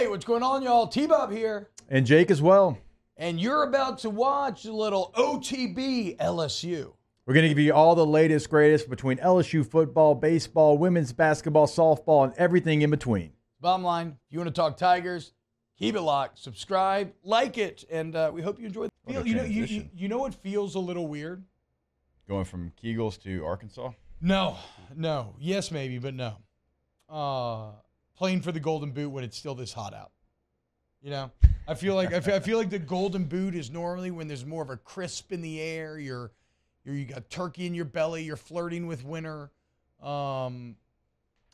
Hey, what's going on, y'all? T-Bob here. And Jake as well. And you're about to watch a little OTB LSU. We're going to give you all the latest, greatest between LSU football, baseball, women's basketball, softball, and everything in between. Bottom line, if you want to talk Tigers, keep it locked, subscribe, like it, and we hope you enjoy the feel. You know what feels a little weird? Going from Kegels to Arkansas? No. Yes, maybe, but no. Playing for the Golden Boot when it's still this hot out. You know, I feel like the Golden Boot is normally when there's more of a crisp in the air. You got turkey in your belly. You're flirting with winter.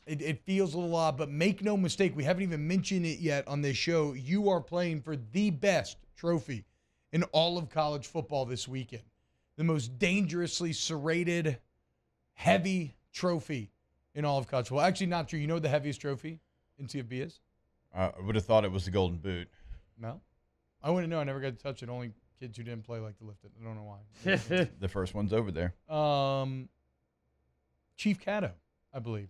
It feels a little odd, but make no mistake, we haven't even mentioned it yet on this show. You are playing for the best trophy in all of college football this weekend. The most dangerously serrated, heavy trophy in all of college football. Actually, not true. You know what the heaviest trophy in CFB is? I would have thought it was the Golden Boot. No. I wouldn't know. I never got to touch it. Only kids who didn't play like to lift it. I don't know why. The first one's over there. Chief Cato, I believe.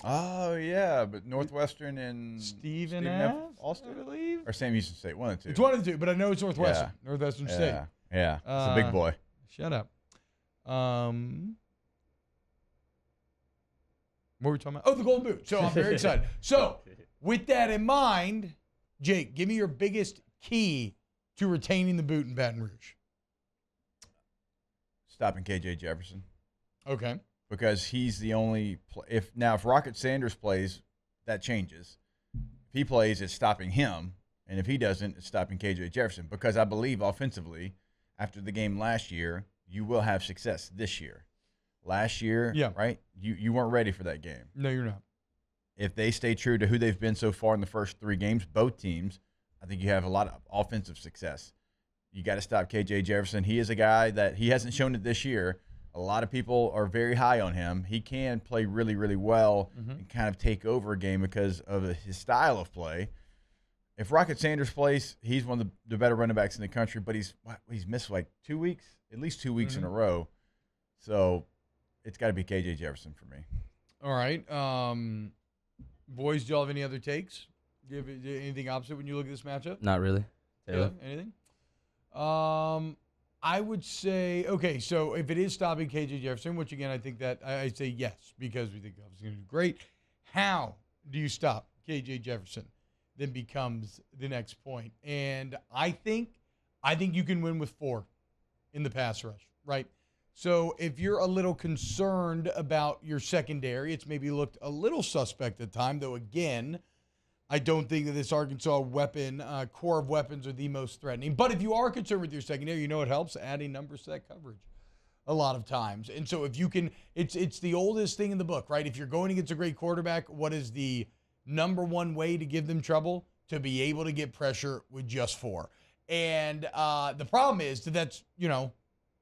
Oh, yeah, but Northwestern and Stephen F. Ulster, I believe. Or Sam Houston State, one of the two. It's one of the two, but I know it's Northwestern. Yeah. Northwestern State. Yeah, it's a big boy. Shut up. What were we talking about? Oh, the Golden Boot. So I'm very excited. So with that in mind, Jake, give me your biggest key to retaining the boot in Baton Rouge. Stopping KJ Jefferson. Okay. Because he's the only if Rocket Sanders plays, that changes. If he plays, it's stopping him, and if he doesn't, it's stopping KJ Jefferson. Because I believe offensively, after the game last year, you will have success this year. Last year, right? You weren't ready for that game. No, you're not. If they stay true to who they've been so far in the first 3 games, both teams, I think you have a lot of offensive success. You got to stop KJ Jefferson. He is a guy that he hasn't shown it this year. A lot of people are very high on him. He can play really, really well and kind of take over a game because of his style of play. If Rocket Sanders plays, he's one of the better running backs in the country, but he's missed like 2 weeks, at least 2 weeks in a row. So it's got to be KJ Jefferson for me. All right. Boys, do y'all have any other takes? Do you have anything opposite when you look at this matchup? Not really. Taylor, anything? I would say, okay, so if it is stopping KJ Jefferson, which again, I think that I'd say yes, because we think he's going to do great. How do you stop KJ Jefferson? Then becomes the next point. And I think you can win with 4 in the pass rush, right? So if you're a little concerned about your secondary, it's maybe looked a little suspect at the time, though again, I don't think that this Arkansas core of weapons are the most threatening. But if you are concerned with your secondary, you know it helps adding numbers to that coverage a lot of times. And so if you can, it's the oldest thing in the book, right? If you're going against a great quarterback, what is the number one way to give them trouble? To be able to get pressure with just 4. And the problem is that's,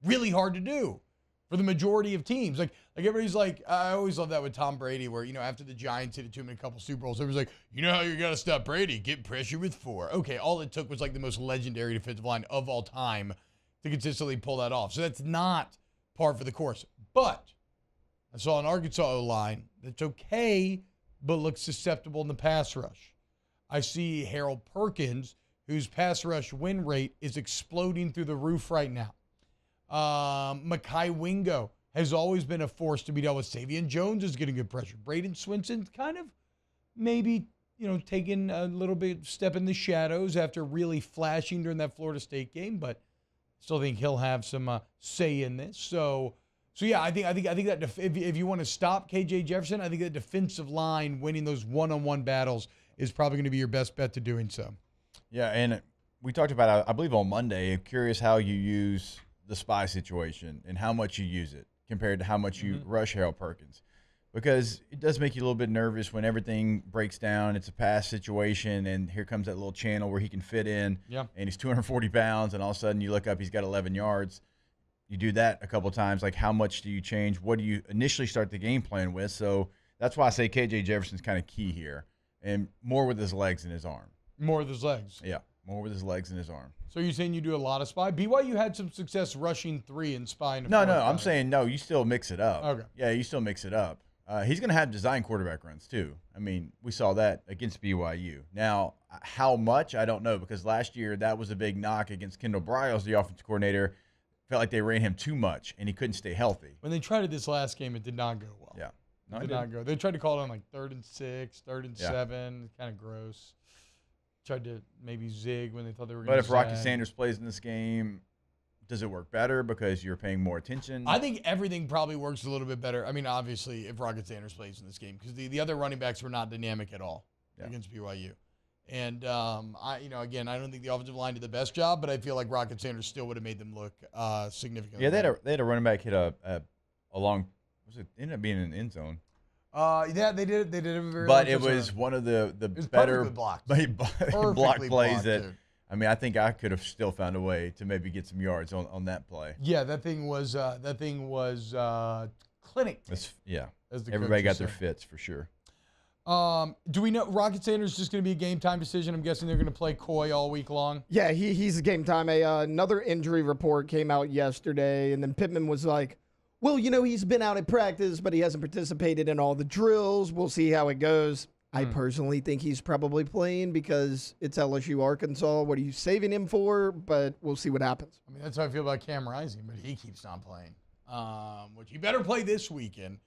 really hard to do for the majority of teams. Like everybody's like, I always love that with Tom Brady, where, after the Giants hit it to him in a couple Super Bowls, everybody's like, you know how you got to stop Brady? Get pressure with 4. Okay, all it took was like the most legendary defensive line of all time to consistently pull that off. So that's not par for the course. But I saw an Arkansas O-line that's okay, but looks susceptible in the pass rush. I see Harold Perkins, whose pass rush win rate is exploding through the roof right now. Mekhi Wingo has always been a force to be dealt with. Savion Jones is getting good pressure. Braden Swinson's kind of maybe, taking a little bit step in the shadows after really flashing during that Florida State game, but still think he'll have some say in this. So yeah, I think that if you want to stop KJ Jefferson, I think that defensive line winning those one-on-one battles is probably going to be your best bet to doing so. Yeah, and we talked about, I believe on Monday, I'm curious how you use the spy situation and how much you use it compared to how much you rush Harold Perkins. Because it does make you a little bit nervous when everything breaks down. It's a pass situation, and here comes that little channel where he can fit in, and he's 240 pounds, and all of a sudden you look up, he's got 11 yards. You do that a couple of times. Like, how much do you change? What do you initially start the game plan with? So that's why I say KJ Jefferson's kind of key here, and more with his legs than his arm. More with his legs. Yeah, more with his legs than his arm. So you're saying you do a lot of spy? BYU had some success rushing 3 and spy. No, I'm saying no. You still mix it up. Okay. Yeah, you still mix it up. He's going to have design quarterback runs too. I mean, we saw that against BYU. Now, how much, I don't know, because last year that was a big knock against Kendall Briles, the offensive coordinator. Felt like they ran him too much, and he couldn't stay healthy. When they tried it this last game, it did not go well. Yeah. No, it did not go. They tried to call it on like 3rd and 6, 3rd and 7. Kind of gross. Tried to maybe zig when they thought they were going to. But if Rocket Sanders plays in this game, does it work better because you're paying more attention? I think everything probably works a little bit better. I mean, obviously, if Rocket Sanders plays in this game, because the other running backs were not dynamic at all against BYU. And, again, I don't think the offensive line did the best job, but I feel like Rocket Sanders still would have made them look significantly better. They had a running back hit a long – was it ended up being in the end zone? They did. They did a very. But it was one of the better block plays that – I mean, I think I could have still found a way to maybe get some yards on that play. Yeah, that thing was clinic. Everybody got their fits for sure. Do we know Rocket Sanders is just going to be a game time decision? I'm guessing they're going to play Coy all week long. Yeah, he's a game time. Another injury report came out yesterday, and then Pittman was like, well, he's been out at practice, but he hasn't participated in all the drills. We'll see how it goes. I personally think he's probably playing because it's LSU, Arkansas. What are you saving him for? But we'll see what happens. I mean, that's how I feel about Cam Rising, but he keeps not playing. Which he better play this weekend.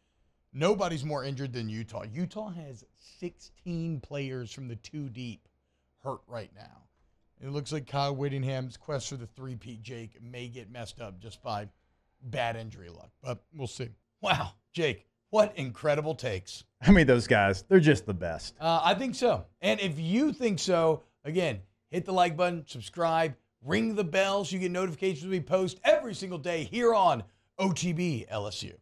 Nobody's more injured than Utah. Utah has 16 players from the 2 deep hurt right now. It looks like Kyle Whittingham's quest for the 3-peat Jake may get messed up just by bad injury luck, but we'll see. Wow, Jake, what incredible takes. I mean, those guys, they're just the best. I think so. And if you think so, again, hit the like button, subscribe, ring the bell so you get notifications when we post every single day here on OTB LSU.